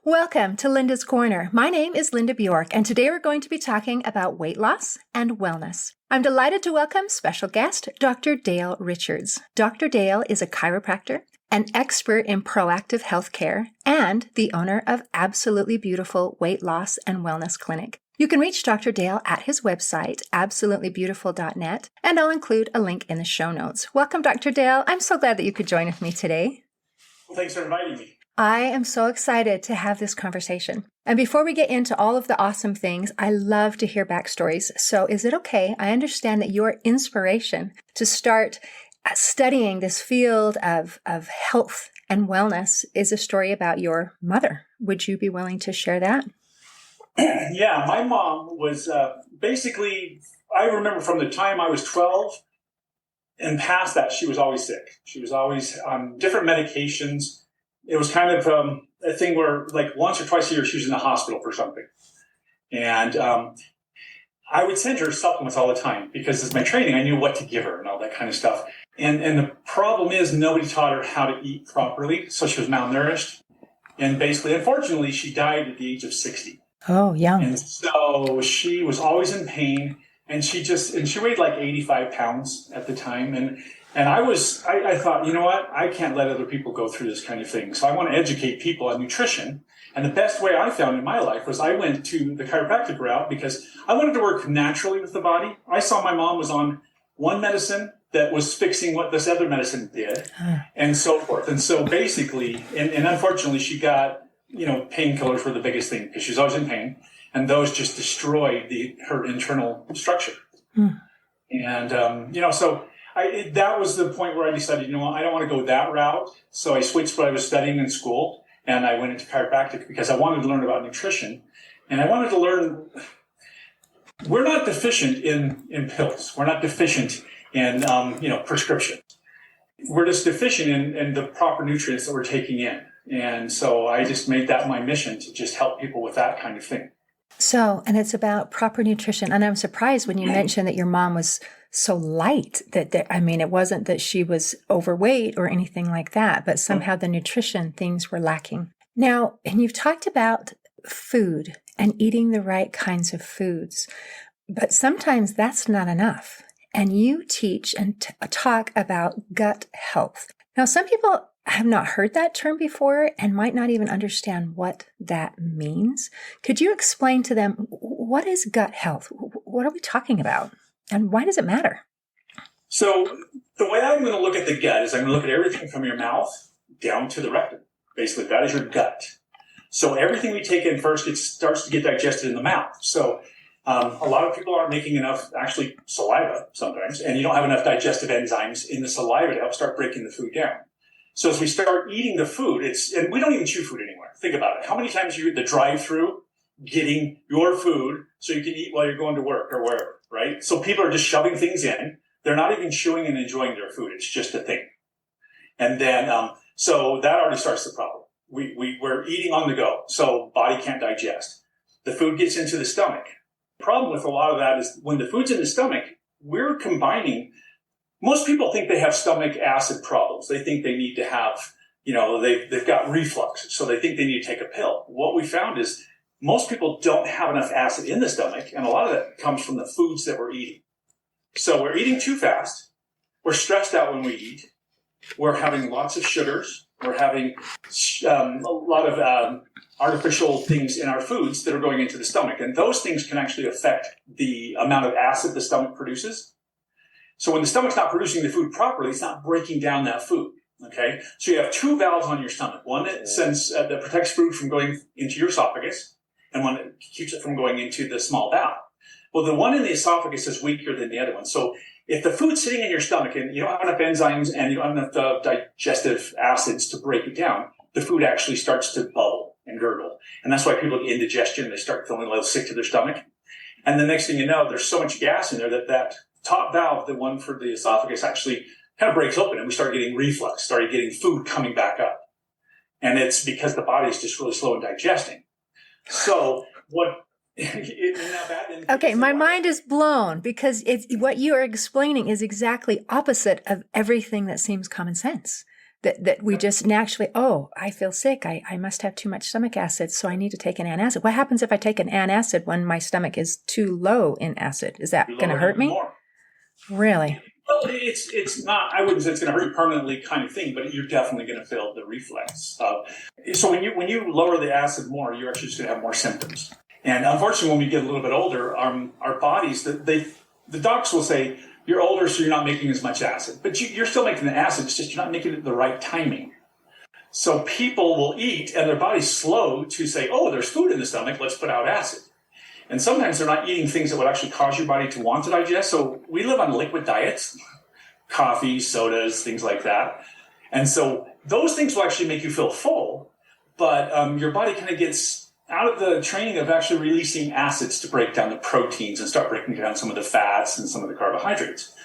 Welcome to Linda's Corner. My name is Linda Bjork, and today we're going to be talking about weight loss and wellness. I'm delighted to welcome special guest, Dr. Dale Richards. Dr. Dale is a chiropractor, an expert in proactive healthcare, and the owner of Absolutely Beautiful Weight Loss and Wellness Clinic. You can reach Dr. Dale at his website, absolutelybeautiful.net, and I'll include a link in the show notes. Welcome, Dr. Dale. I'm so glad that you could join with me today. Well, thanks for inviting me. I am so excited to have this conversation. And before we get into all of the awesome things, I love to hear backstories. So is it okay? I understand that your inspiration to start studying this field of health and wellness is a story about your mother. Would you be willing to share that? Yeah, my mom was basically, I remember from the time I was 12 and past that, she was always sick. She was always on different medications. It was kind of a thing where like once or twice a year she was in the hospital for something. And I would send her supplements all the time because as my training, I knew what to give her and all that kind of stuff. And the problem is nobody taught her how to eat properly. So she was malnourished. And basically, unfortunately, she died at the age of 60. Oh, young. And so she was always in pain. And she weighed like 85 pounds at the time. And I thought, you know what? I can't let other people go through this kind of thing. So I want to educate people on nutrition. And the best way I found in my life was I went to the chiropractic route because I wanted to work naturally with the body. I saw my mom was on one medicine that was fixing what this other medicine did and so forth. And so basically, and unfortunately, she got, painkillers were the biggest thing because she was always in pain. And those just destroyed her internal structure. And, so that was the point where I decided, I don't want to go that route. So I switched what I was studying in school and I went into chiropractic because I wanted to learn about nutrition. And I wanted to learn, we're not deficient in pills. We're not deficient in, prescription. We're just deficient in the proper nutrients that we're taking in. And so I just made that my mission to just help people with that kind of thing. So, and it's about proper nutrition. And I'm surprised when you mentioned that your mom was so light it wasn't that she was overweight or anything like that, but somehow the nutrition things were lacking. Now, and you've talked about food and eating the right kinds of foods, but sometimes that's not enough. And you teach and talk about gut health. Now, some people have not heard that term before and might not even understand what that means. Could you explain to them, what is gut health? What are we talking about? And why does it matter? So the way I'm going to look at the gut is I'm going to look at everything from your mouth down to the rectum. Basically, that is your gut. So everything we take in first, it starts to get digested in the mouth. So a lot of people aren't making enough, actually, saliva sometimes, and you don't have enough digestive enzymes in the saliva to help start breaking the food down. So as we start eating the food, and we don't even chew food anymore. Think about it. How many times are you at the drive-through getting your food so you can eat while you're going to work or wherever, right? So people are just shoving things in. They're not even chewing and enjoying their food. It's just a thing. And then, so that already starts the problem. We're eating on the go, so body can't digest. The food gets into the stomach. The problem with a lot of that is when the food's in the stomach, we're combining. Most people think they have stomach acid problems. They think they need to have, they've got reflux, so they think they need to take a pill. What we found is most people don't have enough acid in the stomach, and a lot of that comes from the foods that we're eating. So we're eating too fast. We're stressed out when we eat. We're having lots of sugars. We're having a lot of artificial things in our foods that are going into the stomach, and those things can actually affect the amount of acid the stomach produces. So when the stomach's not producing the food properly, it's not breaking down that food, okay? So you have two valves on your stomach, one that that protects food from going into your esophagus, and one that keeps it from going into the small bowel. Well, the one in the esophagus is weaker than the other one. So if the food's sitting in your stomach and you don't have enough enzymes and you don't have enough digestive acids to break it down, the food actually starts to bubble and gurgle. And that's why people get indigestion. They start feeling a little sick to their stomach. And the next thing you know, there's so much gas in there that top valve, the one for the esophagus, actually kind of breaks open and we start getting reflux, started getting food coming back up. And it's because the body's just really slow in digesting. So what... Okay, my mind is blown because what you are explaining is exactly opposite of everything that seems common sense. that we just naturally, oh, I feel sick. I must have too much stomach acid, so I need to take an antacid. What happens if I take an antacid when my stomach is too low in acid? Is that going to hurt me? More. Really? Well, it's not. I wouldn't say it's going to hurt you permanently, kind of thing, but you're definitely going to feel the reflex. So when you lower the acid more, you're actually just going to have more symptoms. And unfortunately, when we get a little bit older, our bodies, the docs will say, you're older, so you're not making as much acid. But you're still making the acid, it's just you're not making it at the right timing. So people will eat, and their body's slow to say, oh, there's food in the stomach, let's put out acid. And sometimes they're not eating things that would actually cause your body to want to digest. So we live on liquid diets, coffee, sodas, things like that. And so those things will actually make you feel full, but your body kind of gets out of the training of actually releasing acids to break down the proteins and start breaking down some of the fats and some of the carbohydrates.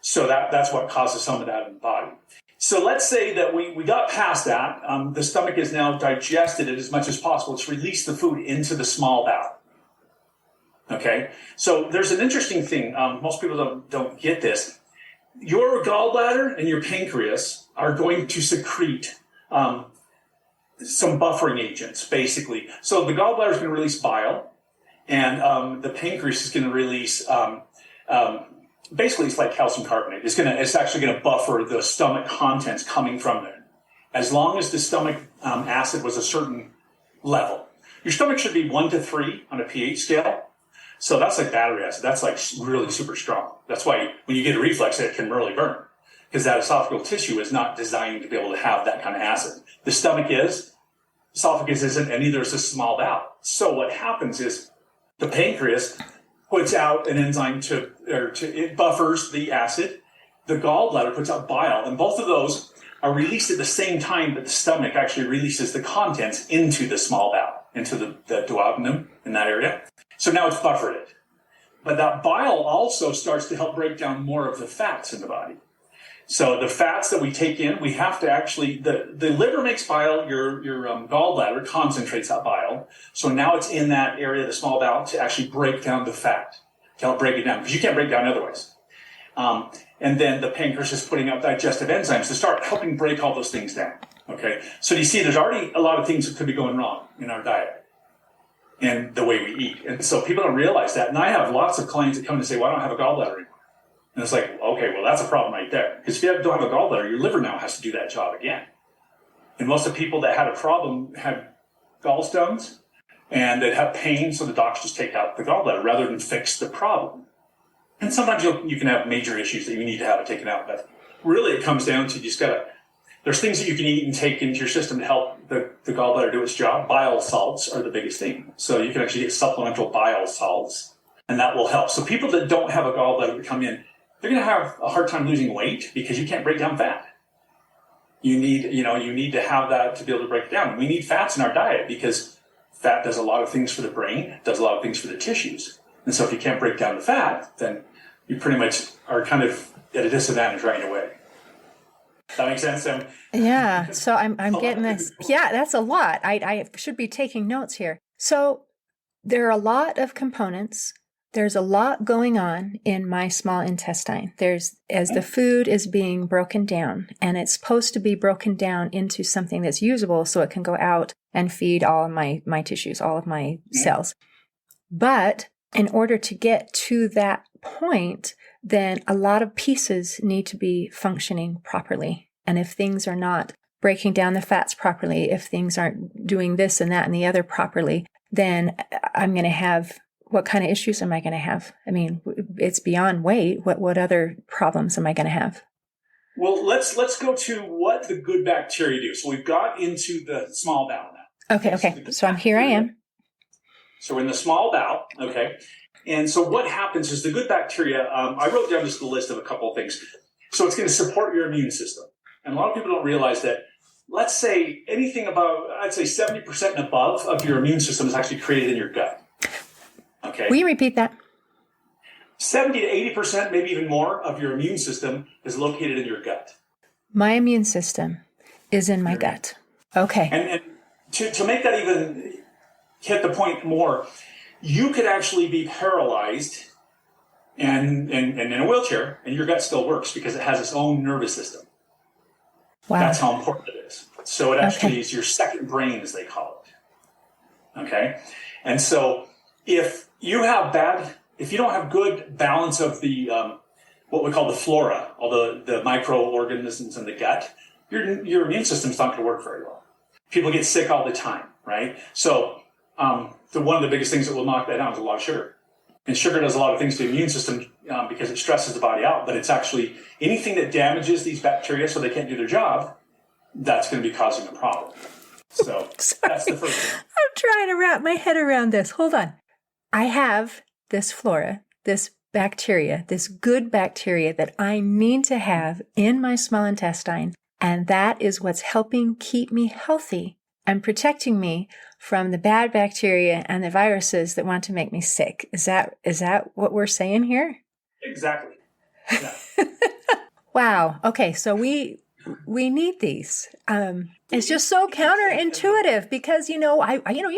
So that's what causes some of that in the body. So let's say that we got past that. The stomach is now digested it as much as possible. It's released the food into the small bowel. Okay, so there's an interesting thing. Most people don't get this. Your gallbladder and your pancreas are going to secrete some buffering agents, basically. So the gallbladder is going to release bile, and the pancreas is going to release, basically it's like calcium carbonate. It's actually going to buffer the stomach contents coming from there. As long as the stomach acid was a certain level. Your stomach should be 1 to 3 on a pH scale. So that's like battery acid. That's like really super strong. That's why when you get a reflux, it can really burn. Because that esophageal tissue is not designed to be able to have that kind of acid. The stomach is, esophagus isn't, and neither is the small bowel. So what happens is the pancreas puts out an enzyme it buffers the acid. The gallbladder puts out bile, and both of those are released at the same time that the stomach actually releases the contents into the small bowel, into the duodenum in that area. So now it's buffered it. But that bile also starts to help break down more of the fats in the body. So the fats that we take in, we have to actually, the liver makes bile, your gallbladder concentrates that bile. So now it's in that area of the small bowel to actually break down the fat, to help break it down, because you can't break down otherwise. And then the pancreas is putting out digestive enzymes to start helping break all those things down. Okay, so you see there's already a lot of things that could be going wrong in our diet and the way we eat. And so people don't realize that. And I have lots of clients that come and say, well, I don't have a gallbladder anymore. And it's like, okay, well, that's a problem right there. Because if you don't have a gallbladder, your liver now has to do that job again. And most of the people that had a problem had gallstones, and they'd have pain, so the docs just take out the gallbladder rather than fix the problem. And sometimes you can have major issues that you need to have it taken out. But really it comes down to you just got to, there's things that you can eat and take into your system to help the gallbladder do its job. Bile salts are the biggest thing. So you can actually get supplemental bile salts, and that will help. So people that don't have a gallbladder that come in, they're going to have a hard time losing weight because you can't break down fat. You need to have that to be able to break it down. We need fats in our diet because fat does a lot of things for the brain, does a lot of things for the tissues. And so if you can't break down the fat, then you pretty much are kind of at a disadvantage right away. That makes sense? Yeah. So I'm getting this. Yeah, that's a lot. I should be taking notes here. So there are a lot of components. There's a lot going on in my small intestine. As the food is being broken down, and it's supposed to be broken down into something that's usable so it can go out and feed all of my tissues, all of my cells. But in order to get to that point, then a lot of pieces need to be functioning properly. And if things are not breaking down the fats properly, if things aren't doing this and that and the other properly, then I'm going to have, what kind of issues am I going to have? I mean, it's beyond weight. What other problems am I going to have? Well, let's go to what the good bacteria do. So we've got into the small bowel now. Okay. So here I am. So we're in the small bowel, okay? And so what happens is the good bacteria, I wrote down just a list of a couple of things. So it's going to support your immune system. And a lot of people don't realize that, let's say anything about, I'd say 70% and above of your immune system is actually created in your gut. Okay. Will you repeat that? 70 to 80%, maybe even more, of your immune system is located in your gut. My immune system is in my gut. Okay. And to make that even hit the point more, you could actually be paralyzed and in a wheelchair, and your gut still works because it has its own nervous system. Wow. That's how important it is. So it actually Okay. is your second brain, as they call it. Okay? And so if you don't have good balance of the, what we call the flora, all the microorganisms in the gut, your immune system's not going to work very well. People get sick all the time, right? So one of the biggest things that will knock that down is a lot of sugar. And sugar does a lot of things to the immune system because it stresses the body out, but it's actually anything that damages these bacteria so they can't do their job, that's going to be causing a problem. So that's the first thing. I'm trying to wrap my head around this. Hold on. I have this flora, this bacteria, this good bacteria that I need to have in my small intestine. And that is what's helping keep me healthy and protecting me from the bad bacteria and the viruses that want to make me sick. Is that what we're saying here? Exactly. Yeah. Wow. Okay. So we need these. It's just so counterintuitive because, you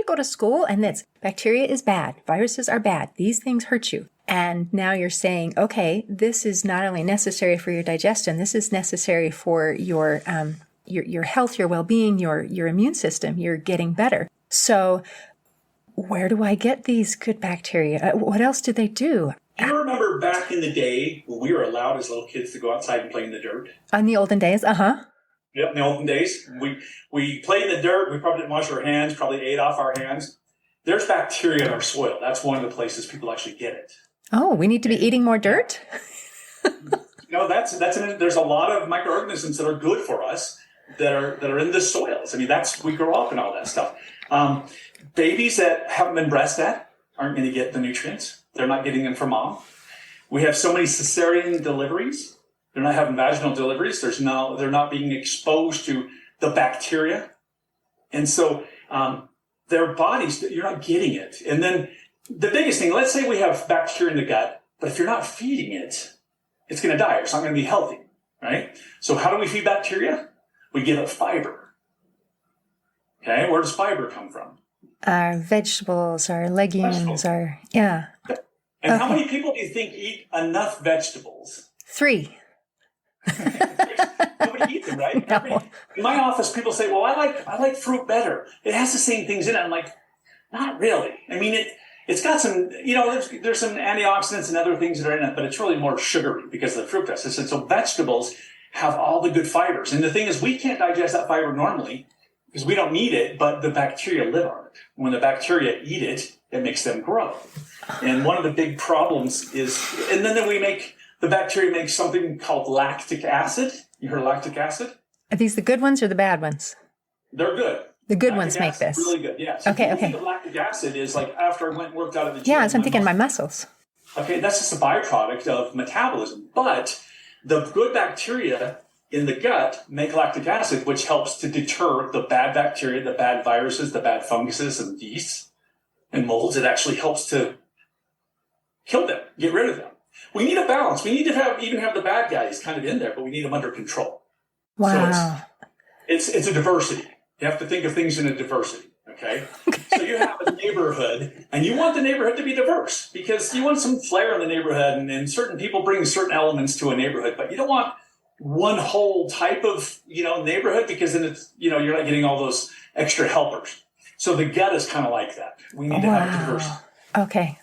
go to school and it's bacteria is bad. Viruses are bad. These things hurt you. And now you're saying, okay, this is not only necessary for your digestion, this is necessary for your health, your well-being, your immune system. You're getting better. So where do I get these good bacteria? What else do they do? Do you remember back in the day when we were allowed as little kids to go outside and play in the dirt? In the olden days, uh-huh. Yep, in the olden days. We played in the dirt. We probably didn't wash our hands, probably ate off our hands. There's bacteria in our soil. That's one of the places people actually get it. Oh, we need to be eating more dirt? There's a lot of microorganisms that are good for us that are in the soils. I mean, we grow up and all that stuff. Babies that haven't been breastfed aren't going to get the nutrients. They're not getting them from mom. We have so many cesarean deliveries. They're not having vaginal deliveries. They're not being exposed to the bacteria. And so their bodies, you're not getting it. And then the biggest thing, let's say we have bacteria in the gut, but if you're not feeding it, it's going to die. It's not going to be healthy, right? So how do we feed bacteria? We give it fiber. Okay, where does fiber come from? Our vegetables, our legumes, yeah. And how many people do you think eat enough vegetables? 3. Nobody eats them, right? No. In my office, people say, well, I like fruit better. It has the same things in it. I'm like, not really. I mean, it's got some, there's some antioxidants and other things that are in it, but it's really more sugary because of the fructose. And so vegetables have all the good fibers. And the thing is, we can't digest that fiber normally because we don't need it, but the bacteria live on it. When the bacteria eat it, it makes them grow. And one of the big problems is, and then the bacteria makes something called lactic acid. You heard of lactic acid? Are these the good ones or the bad ones? They're good. The good Lactic ones make acid, this. Really good, yes. Okay. Lactic acid is like after I went and worked out at the gym. Yeah, so I'm thinking my muscles. Okay, that's just a byproduct of metabolism. But the good bacteria in the gut make lactic acid, which helps to deter the bad bacteria, the bad viruses, the bad funguses and yeasts and molds. It actually helps to kill them, get rid of them. We need a balance. We need to even have the bad guys kind of in there, but we need them under control. Wow. So it's a diversity. You have to think of things in a diversity, okay? So you have a neighborhood, and you want the neighborhood to be diverse because you want some flair in the neighborhood, and certain people bring certain elements to a neighborhood, but you don't want one whole type of, neighborhood because then it's, you're not getting all those extra helpers. So the gut is kind of like that. We need to have diversity.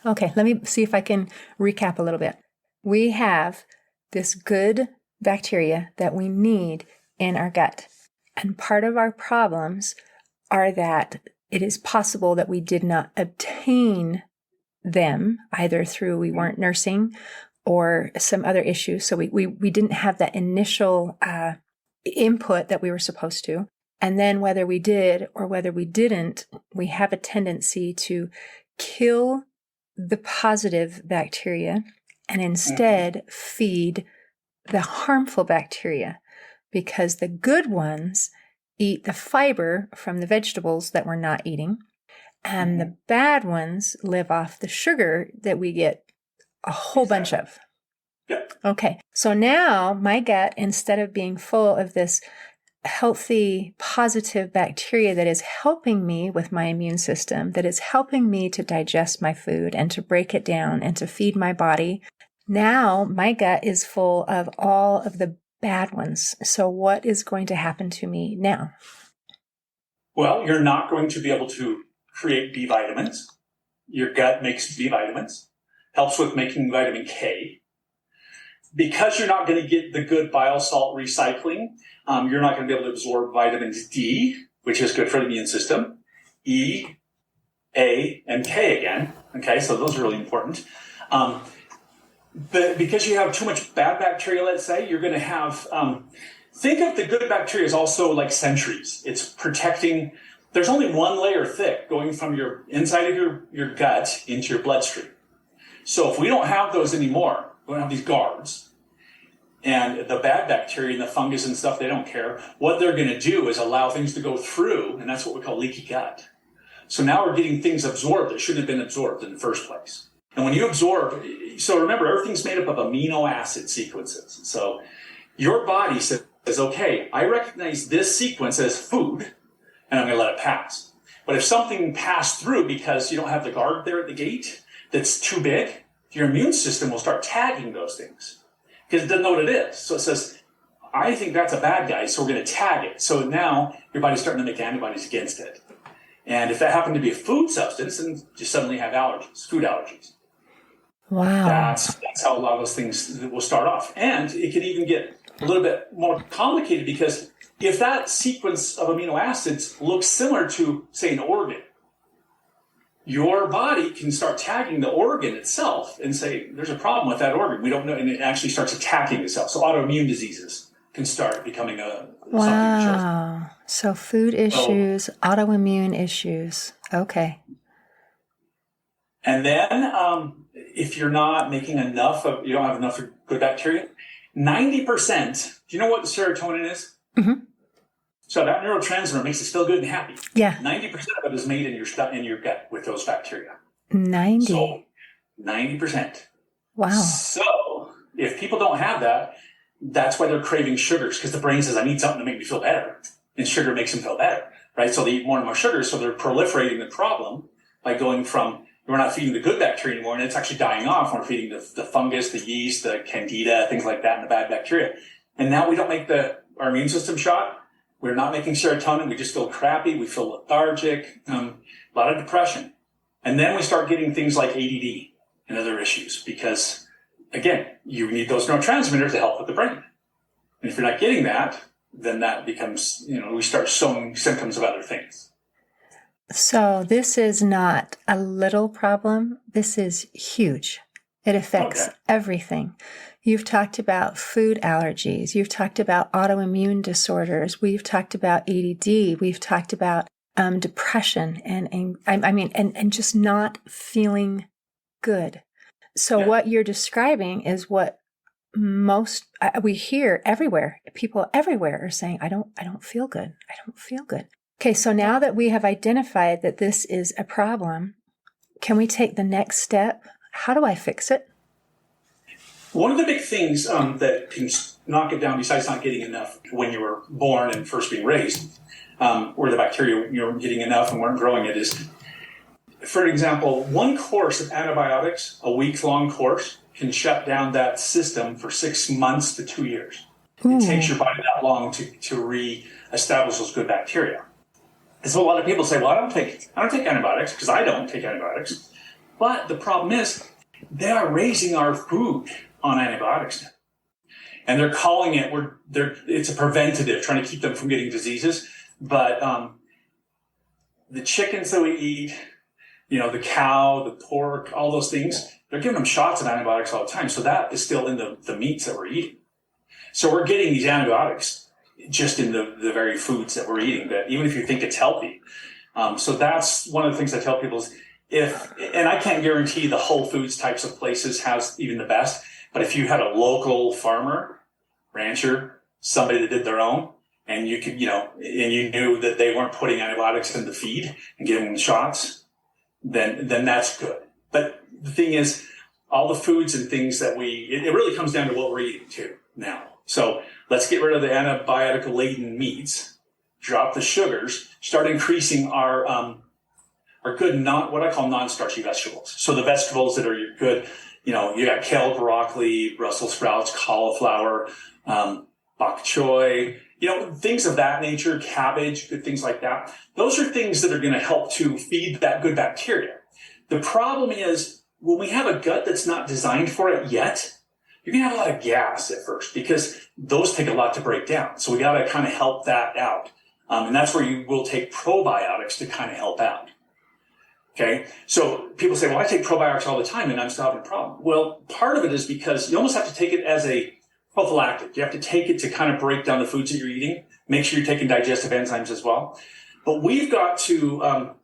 Okay. Let me see if I can recap a little bit. We have this good bacteria that we need in our gut. And part of our problems are that it is possible that we did not obtain them either through we weren't nursing or some other issues. So we didn't have that initial input that we were supposed to. And then whether we did or whether we didn't, we have a tendency to kill the positive bacteria and instead feed the harmful bacteria because the good ones eat the fiber from the vegetables that we're not eating and the bad ones live off the sugar that we get a whole bunch of. Yep. Okay. So now my gut, instead of being full of this healthy, positive bacteria that is helping me with my immune system, that is helping me to digest my food and to break it down and to feed my body. Now my gut is full of all of the bad ones. So what is going to happen to me now? Well, you're not going to be able to create B vitamins. Your gut makes B vitamins, helps with making vitamin K. Because you're not going to get the good bile salt recycling, you're not going to be able to absorb vitamins D, which is good for the immune system, E, A, and K again. Okay, so those are really important. But because you have too much bad bacteria, let's say, you're going to have, think of the good bacteria as also like sentries. It's protecting, there's only one layer thick going from your inside of your gut into your bloodstream. So if we don't have those anymore, we don't have these guards, and the bad bacteria and the fungus and stuff, they don't care. What they're going to do is allow things to go through, and that's what we call leaky gut. So now we're getting things absorbed that shouldn't have been absorbed in the first place. And when you absorb, so remember, everything's made up of amino acid sequences. So your body says, okay, I recognize this sequence as food, and I'm going to let it pass. But if something passed through because you don't have the guard there at the gate that's too big, your immune system will start tagging those things because it doesn't know what it is. So it says, I think that's a bad guy, so we're going to tag it. So now your body's starting to make antibodies against it. And if that happened to be a food substance, then you suddenly have allergies, food allergies. Wow. That's how a lot of those things will start off. And it can even get a little bit more complicated because if that sequence of amino acids looks similar to, say, an organ, your body can start tagging the organ itself and say, there's a problem with that organ. We don't know. And it actually starts attacking itself. So autoimmune diseases can start becoming something. Wow. So food issues, autoimmune issues. Okay. And then if you're not making enough of, you don't have enough of good bacteria, 90%, do you know what serotonin is? Mm-hmm. So that neurotransmitter makes us feel good and happy. Yeah. 90% of it is made in your gut with those bacteria. 90. So 90%. Wow. So if people don't have that, that's why they're craving sugars, because the brain says, I need something to make me feel better. And sugar makes them feel better, right? So they eat more and more sugar, so they're proliferating the problem by going from, we're not feeding the good bacteria anymore, and it's actually dying off. We're feeding the fungus, the yeast, the candida, things like that, and the bad bacteria. And now we don't make our immune system shot. We're not making serotonin. We just feel crappy. We feel lethargic, a lot of depression. And then we start getting things like ADD and other issues because, again, you need those neurotransmitters to help with the brain. And if you're not getting that, then that becomes, we start showing symptoms of other things. So this is not a little problem. This is huge. It affects everything. You've talked about food allergies. You've talked about autoimmune disorders. We've talked about ADD. We've talked about depression and just not feeling good. So what you're describing is what we hear everywhere. People everywhere are saying, I don't feel good. I don't feel good. Okay, so now that we have identified that this is a problem, can we take the next step? How do I fix it? One of the big things that can knock it down, besides not getting enough when you were born and first being raised, where the bacteria you were getting enough and weren't growing it, is, for example, one course of antibiotics, a week-long course, can shut down that system for 6 months to 2 years. It takes your body that long to re-establish those good bacteria. And so a lot of people say, well, I don't take antibiotics because I don't take antibiotics. But the problem is they are raising our food on antibiotics now. And they're calling it, it's a preventative, trying to keep them from getting diseases. But the chickens that we eat, the cow, the pork, all those things, they're giving them shots of antibiotics all the time. So that is still in the meats that we're eating. So we're getting these antibiotics just in the very foods that we're eating, that even if you think it's healthy. So that's one of the things I tell people is, and I can't guarantee the Whole Foods types of places has even the best, but if you had a local farmer, rancher, somebody that did their own, and you could, and you knew that they weren't putting antibiotics in the feed and giving them shots, then that's good. But the thing is, all the foods and things that it really comes down to what we're eating too now. So let's get rid of the antibiotic-laden meats, drop the sugars, start increasing our good what I call non-starchy vegetables. So the vegetables that are your good, you got kale, broccoli, Brussels sprouts, cauliflower, bok choy, things of that nature, cabbage, good things like that. Those are things that are going to help to feed that good bacteria. The problem is when we have a gut that's not designed for it yet, you're going to have a lot of gas at first because those take a lot to break down. So we got to kind of help that out. And that's where you will take probiotics to kind of help out. Okay. So people say, well, I take probiotics all the time and I'm still having a problem. Well, part of it is because you almost have to take it as a prophylactic. You have to take it to kind of break down the foods that you're eating. Make sure you're taking digestive enzymes as well. But we've got to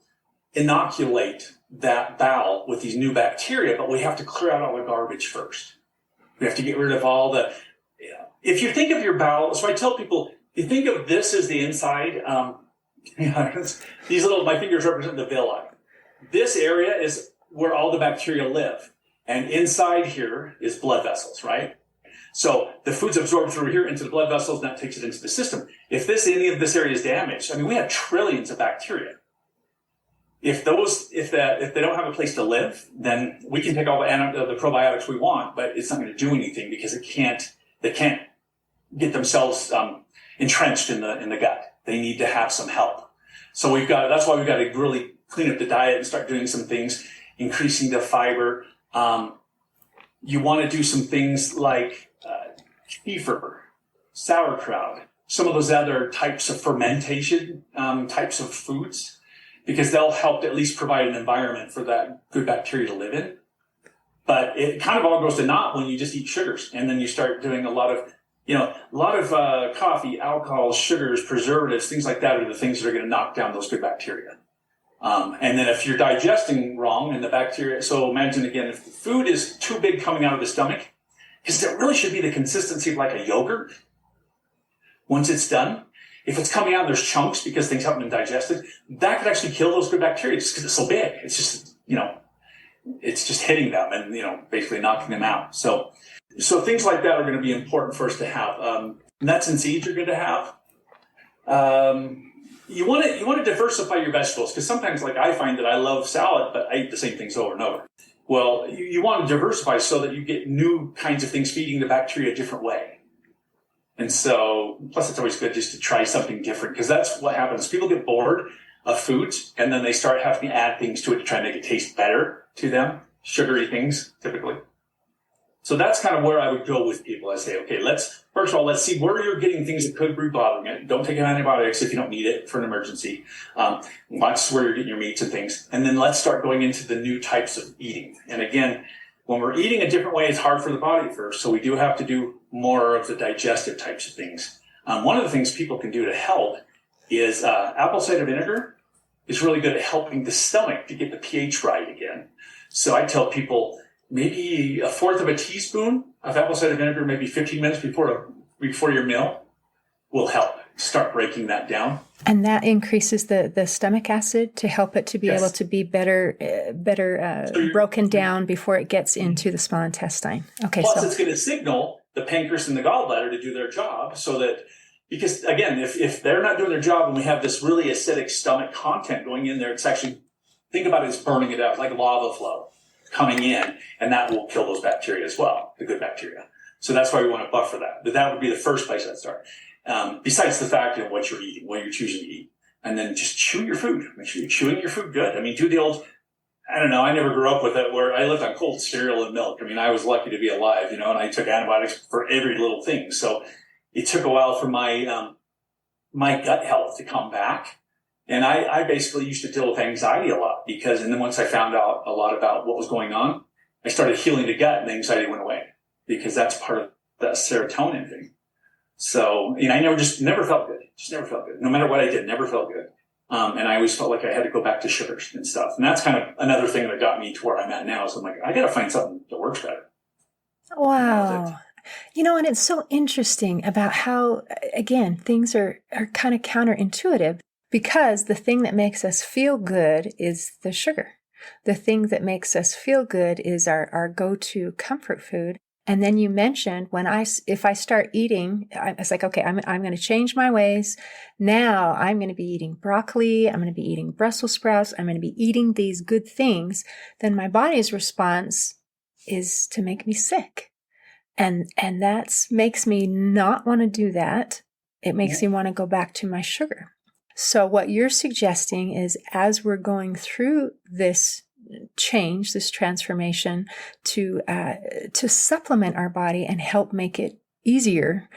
inoculate that bowel with these new bacteria, but we have to clear out all the garbage first. We have to get rid of all the, if you think of your bowel, so I tell people, you think of this as the inside, these my fingers represent the villi. This area is where all the bacteria live. And inside here is blood vessels, right? So the food's absorbed through here into the blood vessels, and that takes it into the system. If any of this area is damaged, we have trillions of bacteria. If they don't have a place to live, then we can take all the probiotics we want, but it's not going to do anything because they can't get themselves entrenched in the gut. They need to have some help. So that's why we've got to really clean up the diet and start doing some things, increasing the fiber. You want to do some things like kefir, sauerkraut, some of those other types of fermentation types of foods, because they'll help to at least provide an environment for that good bacteria to live in. But it kind of all goes to naught when you just eat sugars, and then you start doing a lot of coffee, alcohol, sugars, preservatives, things like that are the things that are going to knock down those good bacteria. And then if you're digesting wrong and the bacteria, so imagine again, if the food is too big coming out of the stomach, because it really should be the consistency of like a yogurt once it's done. If it's coming out and there's chunks because things haven't been digested, that could actually kill those good bacteria just because it's so big. It's just, it's just hitting them and, basically knocking them out. So things like that are going to be important for us to have. Nuts and seeds are good to have. You want to diversify your vegetables, because sometimes, like I find that I love salad, but I eat the same things over and over. Well, you want to diversify so that you get new kinds of things feeding the bacteria a different way. And so, plus it's always good just to try something different, because that's what happens. People get bored of foods, and then they start having to add things to it to try and make it taste better to them. Sugary things, typically. So that's kind of where I would go with people. I say, okay, first of all, let's see where you're getting things that could be bothering it. Don't take antibiotics if you don't need it for an emergency. Watch where you're getting your meats and things. And then let's start going into the new types of eating. And again, when we're eating a different way, it's hard for the body first. So we do have to do more of the digestive types of things. One of the things people can do to help is apple cider vinegar is really good at helping the stomach to get the pH right again. So I tell people, maybe a fourth of a teaspoon of apple cider vinegar, maybe 15 minutes before your meal, will help start breaking that down. And that increases the stomach acid to help it to be able to be better broken down before it gets into the small intestine. Okay. Plus, it's going to signal the pancreas and the gallbladder to do their job, so that, because again, if they're not doing their job and we have this really acidic stomach content going in there, it's actually, think about it as burning it out, like lava flow coming in, and that will kill those bacteria as well, the good bacteria. So that's why we want to buffer that. But that would be the first place I'd start. Besides the fact of what you're eating, what you're choosing to eat. And then just chew your food. Make sure you're chewing your food good. Do the old, I don't know, I never grew up with it where I lived on cold cereal and milk. I was lucky to be alive, and I took antibiotics for every little thing. So it took a while for my gut health to come back. And I basically used to deal with anxiety a lot and then once I found out a lot about what was going on, I started healing the gut and the anxiety went away, because that's part of that serotonin thing. So, I never felt good. Just never felt good. No matter what I did, never felt good. And I always felt like I had to go back to sugars and stuff. And that's kind of another thing that got me to where I'm at now. So I'm like, I got to find something that works better. Wow. And it's so interesting about how, again, things are kind of counterintuitive, because the thing that makes us feel good is the sugar. The thing that makes us feel good is our go-to comfort food. And then you mentioned if I start eating, it's like, okay, I'm going to change my ways. Now I'm going to be eating broccoli. I'm going to be eating Brussels sprouts. I'm going to be eating these good things. Then my body's response is to make me sick. And that makes me not want to do that. It makes me want to go back to my sugar. So what you're suggesting is, as we're going through this change, this transformation, to supplement our body and help make it easier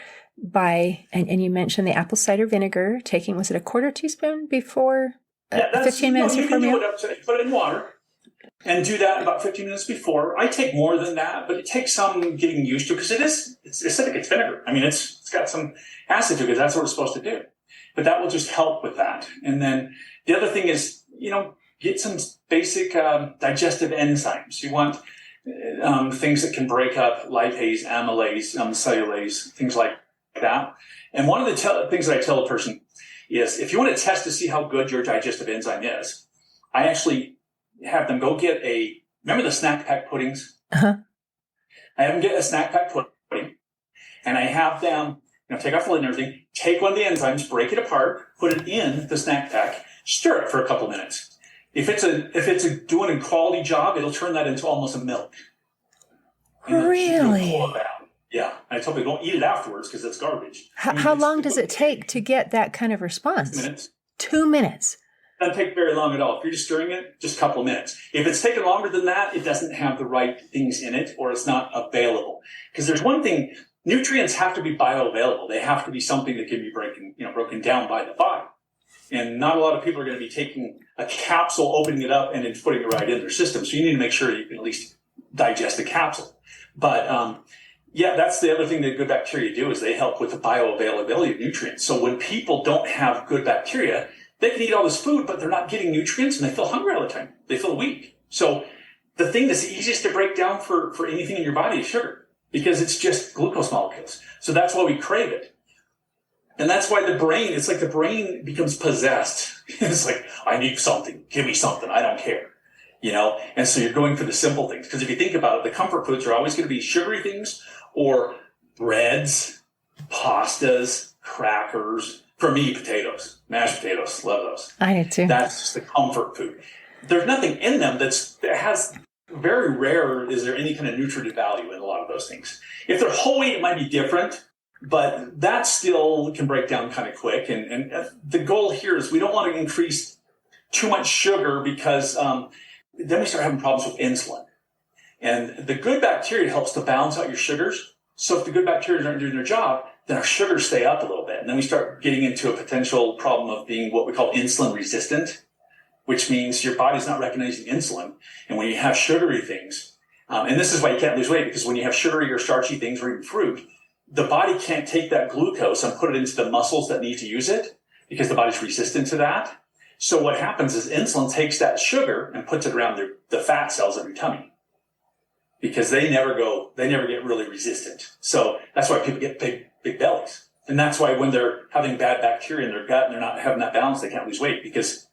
by, and you mentioned the apple cider vinegar, taking, was it a quarter teaspoon before, 15 minutes before meal? Put it in water and do that about 15 minutes before. I take more than that, but it takes some getting used to, because it's acidic, it's vinegar. I mean, it's got some acid to it, because that's what it's supposed to do. But that will just help with that. And then the other thing is, get some basic digestive enzymes. You want things that can break up lipase, amylase, cellulase, things like that. And one of the things that I tell a person is, if you want to test to see how good your digestive enzyme is, I actually have them go get remember the snack pack puddings? Uh-huh. I have them get a snack pack pudding, and I have them, take off the lid and everything, take one of the enzymes, break it apart, put it in the snack pack, stir it for a couple minutes. If it's doing a quality job, it'll turn that into almost a milk. Really? Yeah. I tell people, don't eat it afterwards, because it's garbage. How long does it take to get that kind of response? 2 minutes. 2 minutes. It doesn't take very long at all. If you're just stirring it, just a couple of minutes. If it's taken longer than that, it doesn't have the right things in it, or it's not available. Because there's one thing, nutrients have to be bioavailable. They have to be something that can be broken down by the body. And not a lot of people are going to be taking a capsule, opening it up, and then putting it right in their system. So you need to make sure you can at least digest the capsule. But that's the other thing that good bacteria do, is they help with the bioavailability of nutrients. So when people don't have good bacteria, they can eat all this food, but they're not getting nutrients, and they feel hungry all the time. They feel weak. So the thing that's easiest to break down for anything in your body is sugar, because it's just glucose molecules. So that's why we crave it. And that's why it's like the brain becomes possessed. It's like, I need something. Give me something. I don't care. And so you're going for the simple things. Because if you think about it, the comfort foods are always going to be sugary things, or breads, pastas, crackers. For me, potatoes, mashed potatoes, love those. I do too. That's just the comfort food. There's nothing in them that has, very rare is there any kind of nutritive value in a lot of those things. If they're whole wheat, it might be different, but that still can break down kind of quick. And the goal here is we don't want to increase too much sugar, because then we start having problems with insulin. And the good bacteria helps to balance out your sugars. So if the good bacteria aren't doing their job, then our sugars stay up a little bit. And then we start getting into a potential problem of being what we call insulin resistant, which means your body's not recognizing insulin. And when you have sugary things, and this is why you can't lose weight, because when you have sugary or starchy things, or even fruit, the body can't take that glucose and put it into the muscles that need to use it, because the body's resistant to that. So what happens is insulin takes that sugar and puts it around the fat cells of your tummy, because they never get really resistant. So that's why people get big bellies. And that's why when they're having bad bacteria in their gut and they're not having that balance, they can't lose weight, because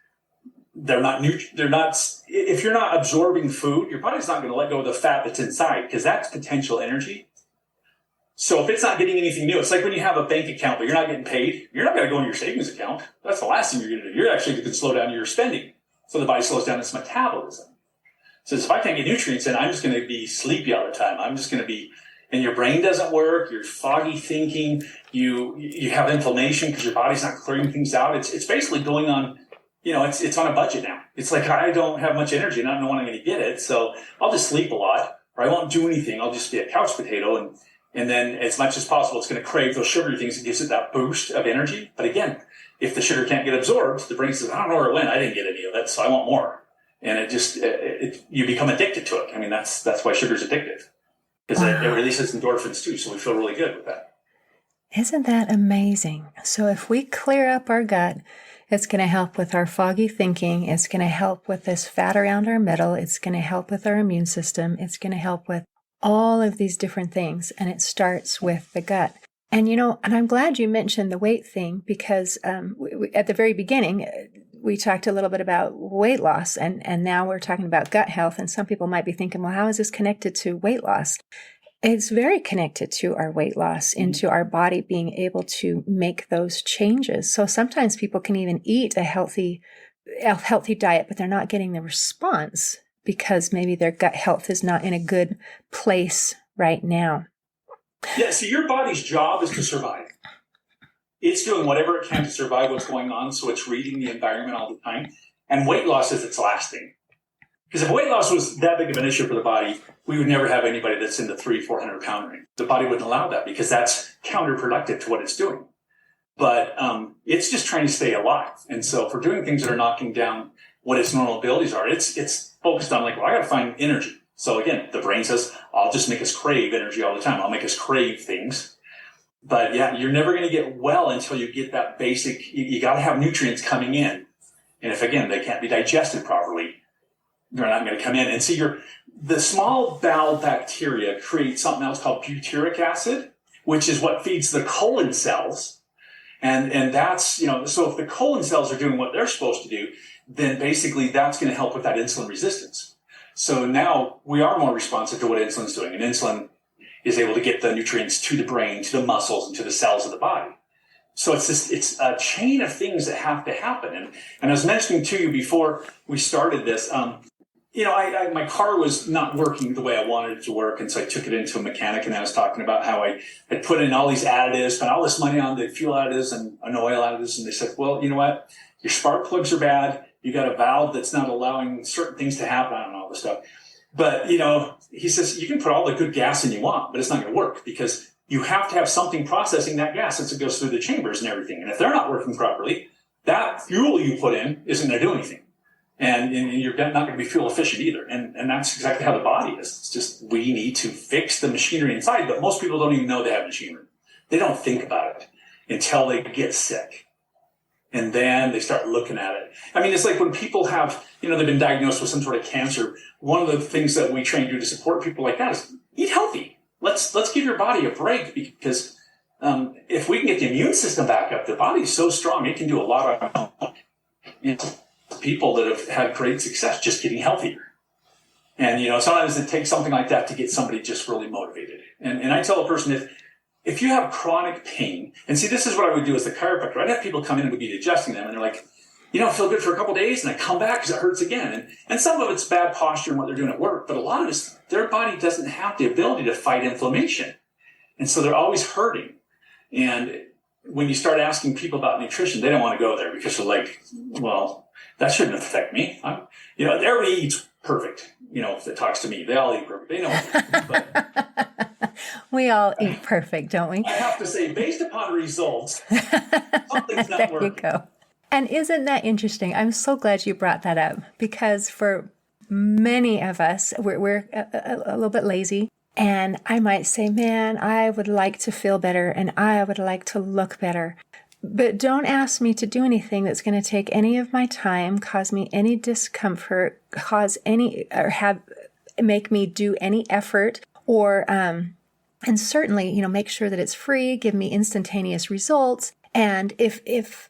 if you're not absorbing food, your body's not going to let go of the fat that's inside, because that's potential energy. So if it's not getting anything new, it's like when you have a bank account, but you're not getting paid, you're not going to go in your savings account. That's the last thing you're going to do. You're actually going to slow down your spending. So the body slows down its metabolism. So if I can't get nutrients in, I'm just going to be sleepy all the time. I'm just going to be, and your brain doesn't work, you're foggy thinking, you have inflammation because your body's not clearing things out. It's basically going on, it's on a budget now. It's like, I don't have much energy and I don't know when I'm going to get it. So I'll just sleep a lot, or I won't do anything. I'll just be a couch potato. And then as much as possible, it's going to crave those sugary things that gives it that boost of energy. But again, if the sugar can't get absorbed, the brain says, I don't know where it went. I didn't get any of it, so I want more. And you become addicted to it. I mean, that's why sugar's addictive. Because it releases endorphins too, so we feel really good with that. Isn't that amazing? So if we clear up our gut, it's going to help with our foggy thinking. It's going to help with this fat around our middle. It's going to help with our immune system. It's going to help with all of these different things. And it starts with the gut. And, and I'm glad you mentioned the weight thing, because at the very beginning, we talked a little bit about weight loss, and now we're talking about gut health. And some people might be thinking, well, how is this connected to weight loss? It's very connected to our weight loss, into our body being able to make those changes. So sometimes people can even eat a healthy diet, but they're not getting the response because maybe their gut health is not in a good place right now. Yeah, so your body's job is to survive. It's doing whatever it can to survive what's going on, so it's reading the environment all the time. And weight loss is its last thing. Because if weight loss was that big of an issue for the body, we would never have anybody that's in the 300-400 pound range. The body wouldn't allow that because that's counterproductive to what it's doing. But it's just trying to stay alive. And so for doing things that are knocking down what its normal abilities are, it's focused on like, well, I got to find energy. So again, the brain says, I'll just make us crave energy all the time. I'll make us crave things. But yeah, you're never going to get well until you get that basic, you got to have nutrients coming in. And if, again, they can't be digested properly, they're not going to come in. And see, the small bowel bacteria create something else called butyric acid, which is what feeds the colon cells. And that's, so if the colon cells are doing what they're supposed to do, then basically that's going to help with that insulin resistance. So now we are more responsive to what insulin's doing. And insulin is able to get the nutrients to the brain, to the muscles, and to the cells of the body. So it's a chain of things that have to happen. And I was mentioning to you before we started this, my car was not working the way I wanted it to work. And so I took it into a mechanic, and I was talking about how I had put in all these additives, spent all this money on the fuel additives and oil additives. And they said, well, you know what? Your spark plugs are bad. You got a valve that's not allowing certain things to happen and all this stuff. But, he says, you can put all the good gas in you want, but it's not going to work because you have to have something processing that gas as it goes through the chambers and everything. And if they're not working properly, that fuel you put in isn't going to do anything. And you're not going to be fuel efficient either. And that's exactly how the body is. It's just we need to fix the machinery inside, but most people don't even know they have machinery. They don't think about it until they get sick. And then they start looking at it. I mean, it's like when people have, they've been diagnosed with some sort of cancer. One of the things that we try and do to support people like that is eat healthy. Let's give your body a break because if we can get the immune system back up, the body's so strong, it can do a lot of people that have had great success just getting healthier. And, sometimes it takes something like that to get somebody just really motivated. And I tell a person if you have chronic pain, and see, this is what I would do as the chiropractor. I'd have people come in and we'd be adjusting them, and they're like, I feel good for a couple of days, and I come back because it hurts again. And some of it's bad posture and what they're doing at work, but a lot of it's their body doesn't have the ability to fight inflammation. And so they're always hurting. And when you start asking people about nutrition, they don't want to go there because they're like, well, that shouldn't affect me. Everybody eats perfect. If it talks to me, they all eat perfect. They know. But we all eat perfect, don't we? I have to say, based upon results, something's not working. There you go. And isn't that interesting? I'm so glad you brought that up because for many of us, we're a little bit lazy. And I might say, man, I would like to feel better and I would like to look better. But don't ask me to do anything that's going to take any of my time, cause me any discomfort, make me do any effort, or and certainly, make sure that it's free, give me instantaneous results. And if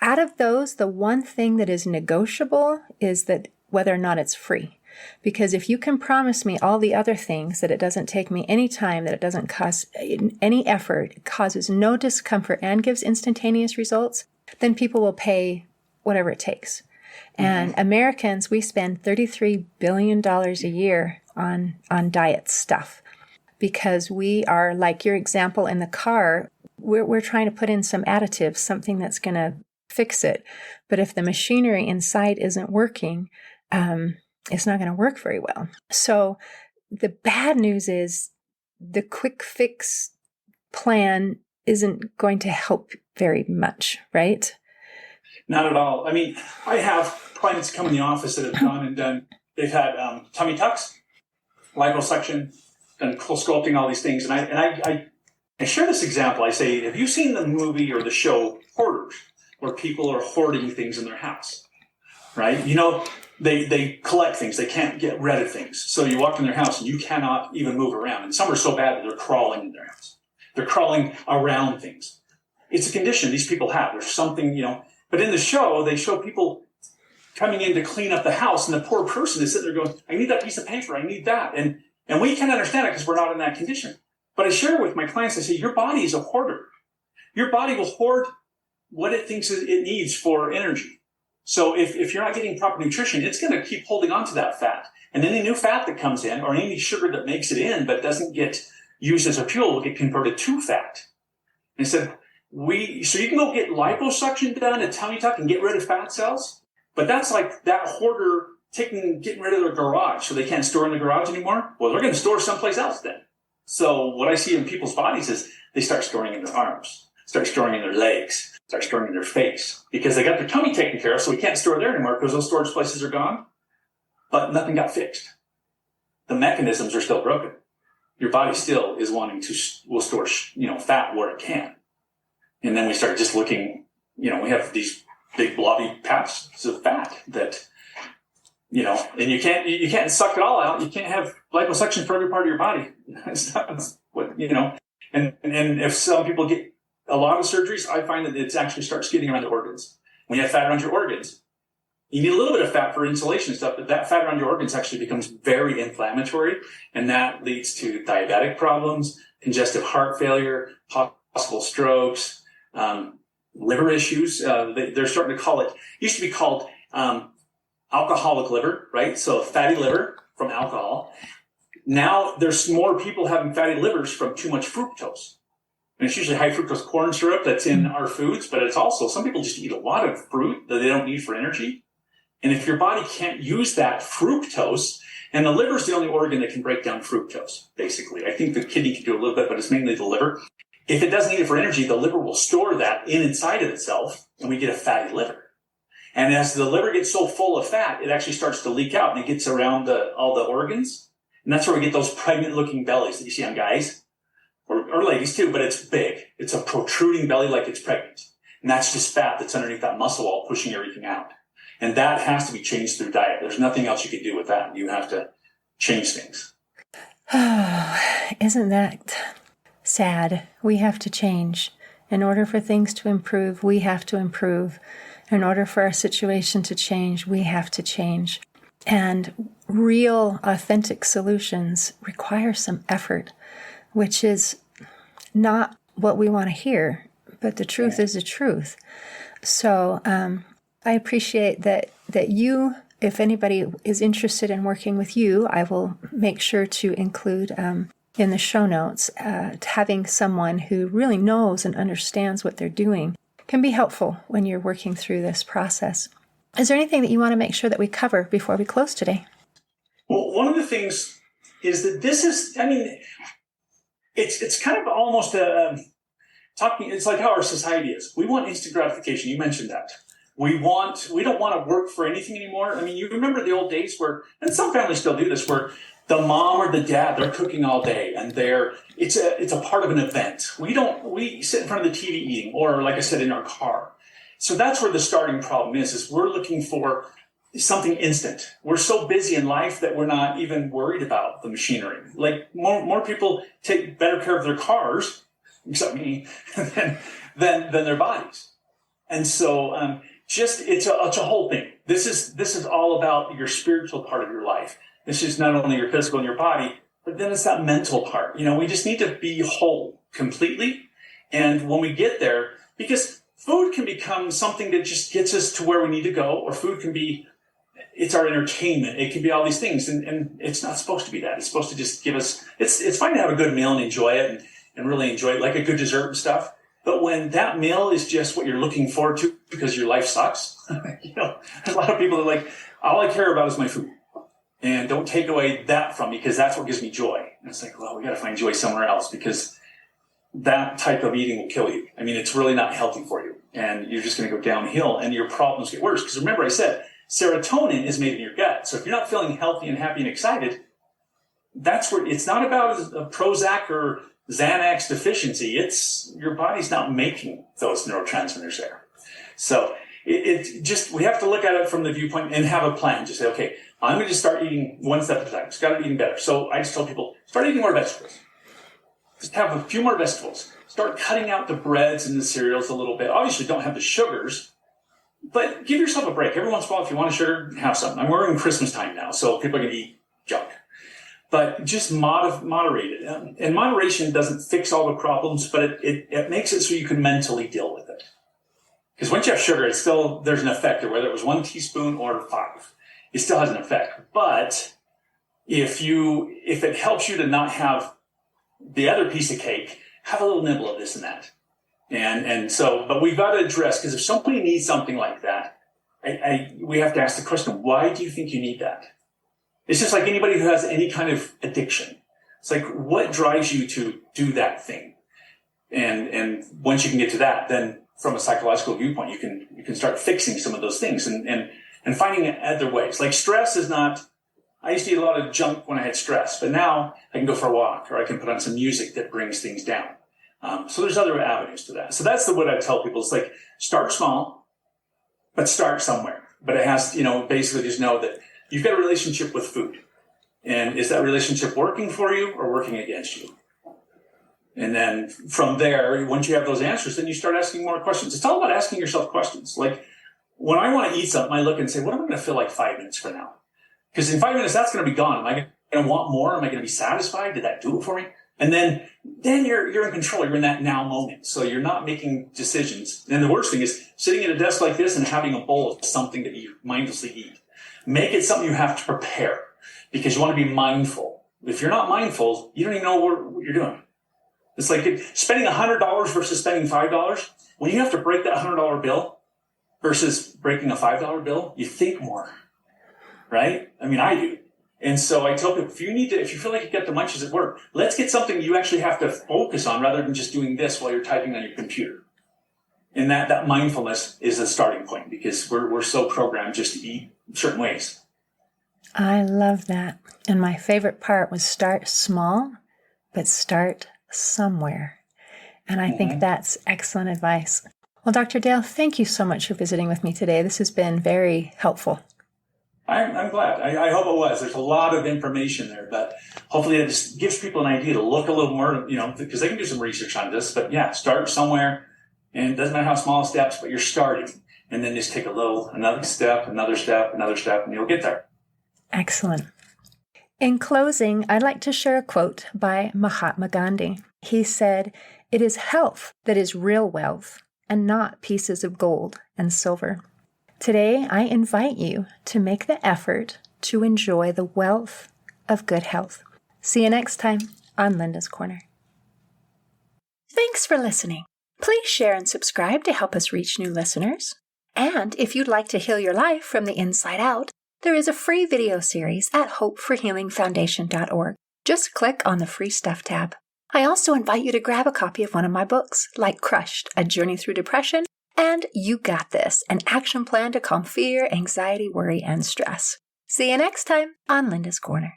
out of those, the one thing that is negotiable is that whether or not it's free. Because if you can promise me all the other things, that it doesn't take me any time, that it doesn't cost any effort, it causes no discomfort and gives instantaneous results, then people will pay whatever it takes. And Americans, we spend $33 billion a year on diet stuff because we are, like your example in the car, we're trying to put in some additives, something that's going to fix it. But if the machinery inside isn't working, it's not going to work very well. So the bad news is the quick fix plan isn't going to help very much, right? Not at all. I mean, I have clients come in the office that have gone and done, they've had tummy tucks, liposuction, done sculpting, all these things. And I share this example. I say, have you seen the movie or the show Hoarders, where people are hoarding things in their house, right? They collect things. They can't get rid of things. So you walk in their house and you cannot even move around. And some are so bad that they're crawling in their house. They're crawling around things. It's a condition these people have. There's something, But in the show, they show people coming in to clean up the house, and the poor person is sitting there going, I need that piece of paper. I need that. And we can't understand it because we're not in that condition. But I share with my clients, I say, your body is a hoarder. Your body will hoard what it thinks it needs for energy. So if you're not getting proper nutrition, it's going to keep holding on to that fat. And any new fat that comes in, or any sugar that makes it in but doesn't get used as a fuel will get converted to fat. And he said, so you can go get liposuction done at tummy tuck and get rid of fat cells, but that's like that hoarder getting rid of their garage so they can't store in the garage anymore. Well, they're going to store someplace else then. So what I see in people's bodies is they start storing in their arms, start storing in their legs, start storing in their face because they got their tummy taken care of, so we can't store there anymore because those storage places are gone, but nothing got fixed. The mechanisms are still broken. Your body still is wanting will store, fat where it can. And then we start just looking, we have these big blobby patches of fat that, and you can't suck it all out. You can't have liposuction for every part of your body. It's not what, and if some people get a lot of surgeries, I find that it actually starts getting around the organs. When you have fat around your organs, you need a little bit of fat for insulation and stuff, but that fat around your organs actually becomes very inflammatory, and that leads to diabetic problems, congestive heart failure, possible strokes, liver issues. They're starting to call it used to be called alcoholic liver, right? So fatty liver from alcohol. Now there's more people having fatty livers from too much fructose. And it's usually high fructose corn syrup that's in our foods, but it's also, some people just eat a lot of fruit that they don't need for energy. And if your body can't use that fructose, and the liver is the only organ that can break down fructose, basically. I think the kidney can do a little bit, but it's mainly the liver. If it doesn't need it for energy, the liver will store that inside of itself, and we get a fatty liver. And as the liver gets so full of fat, it actually starts to leak out, and it gets around all the organs. And that's where we get those pregnant-looking bellies that you see on guys, or ladies too, but it's big. It's a protruding belly like it's pregnant. And that's just fat that's underneath that muscle wall pushing everything out. And that has to be changed through diet. There's nothing else you can do with that. You have to change things. Oh, isn't that sad? We have to change. In order for things to improve, we have to improve. In order for our situation to change, we have to change. And real, authentic solutions require some effort, which is not what we want to hear, but the truth is the truth. So I appreciate that you, if anybody is interested in working with you, I will make sure to include in the show notes, having someone who really knows and understands what they're doing can be helpful when you're working through this process. Is there anything that you want to make sure that we cover before we close today? Well, one of the things is that this is, it's kind of almost it's like how our society is. We want instant gratification. You mentioned that. We don't want to work for anything anymore. You remember the old days where, and some families still do this, where the mom or the dad, they're cooking all day and it's a part of an event. We sit in front of the TV eating, or like I said, in our car. So that's where the starting problem is we're looking for something instant. We're so busy in life that we're not even worried about the machinery. Like more people take better care of their cars, except me, than their bodies. And so, it's a whole thing. This is all about your spiritual part of your life. This is not only your physical and your body, but then it's that mental part. We just need to be whole completely. And when we get there, because food can become something that just gets us to where we need to go, or food can be, it's our entertainment. It can be all these things. And it's not supposed to be that. It's supposed to just give us, it's fine to have a good meal and enjoy it and really enjoy it, like a good dessert and stuff. But when that meal is just what you're looking forward to because your life sucks, there's a lot of people that are like, all I care about is my food. And don't take away that from me because that's what gives me joy. And it's like, well, we got to find joy somewhere else because that type of eating will kill you. It's really not healthy for you. And you're just going to go downhill and your problems get worse. Because remember I said, serotonin is made in your gut. So if you're not feeling healthy and happy and excited, that's where it's not about a Prozac or Xanax deficiency. It's your body's not making those neurotransmitters there. So we have to look at it from the viewpoint and have a plan. Just say, okay, I'm going to start eating one step at a time. Start eating better. So I just tell people, start eating more vegetables. Just have a few more vegetables. Start cutting out the breads and the cereals a little bit. Obviously, don't have the sugars, but give yourself a break. Every once in a while, if you want a sugar, have some. We're in Christmas time now, so people are going to eat junk. But just moderate it. And moderation doesn't fix all the problems, but it makes it so you can mentally deal with it. Because once you have sugar, there's an effect, whether it was 1 teaspoon or 5. It still has an effect. But if it helps you to not have the other piece of cake, have a little nibble of this and that. And so, but we've got to address, because if somebody needs something like that, we have to ask the question, why do you think you need that? It's just like anybody who has any kind of addiction. It's like, what drives you to do that thing? And once you can get to that, then from a psychological viewpoint, you can start fixing some of those things and finding other ways. Like stress is not, I used to eat a lot of junk when I had stress, but now I can go for a walk, or I can put on some music that brings things down. So there's other avenues to that. So that's what I tell people. It's like, start small, but start somewhere. But it has, basically just know that you've got a relationship with food. And is that relationship working for you or working against you? And then from there, once you have those answers, then you start asking more questions. It's all about asking yourself questions. Like, when I want to eat something, I look and say, what am I going to feel like 5 minutes from now? Because in 5 minutes, that's going to be gone. Am I going to want more? Am I going to be satisfied? Did that do it for me? And then you're in control. You're in that now moment. So you're not making decisions. And the worst thing is sitting at a desk like this and having a bowl of something that you mindlessly eat. Make it something you have to prepare, because you want to be mindful. If you're not mindful, you don't even know what you're doing. It's like spending $100 versus spending $5. When you have to break that $100 bill versus breaking a $5 bill, you think more, right? I mean, I do. And so I tell people, if you feel like you get the munchies at work, let's get something you actually have to focus on rather than just doing this while you're typing on your computer. And that mindfulness is a starting point, because we're so programmed just to eat certain ways. I love that. And my favorite part was start small, but start somewhere. And I think that's excellent advice. Well, Dr. Dale, thank you so much for visiting with me today. This has been very helpful. I'm glad. I hope it was. There's a lot of information there, but hopefully it just gives people an idea to look a little more, because they can do some research on this. But yeah, start somewhere, and it doesn't matter how small steps, but you're starting. And then just take another step, and you'll get there. Excellent. In closing, I'd like to share a quote by Mahatma Gandhi. He said, "It is health that is real wealth, and not pieces of gold and silver." Today, I invite you to make the effort to enjoy the wealth of good health. See you next time on Linda's Corner. Thanks for listening. Please share and subscribe to help us reach new listeners. And if you'd like to heal your life from the inside out, there is a free video series at hopeforhealingfoundation.org. Just click on the Free Stuff tab. I also invite you to grab a copy of one of my books, like Crushed, A Journey Through Depression, and You Got This, an action plan to calm fear, anxiety, worry, and stress. See you next time on Linda's Corner.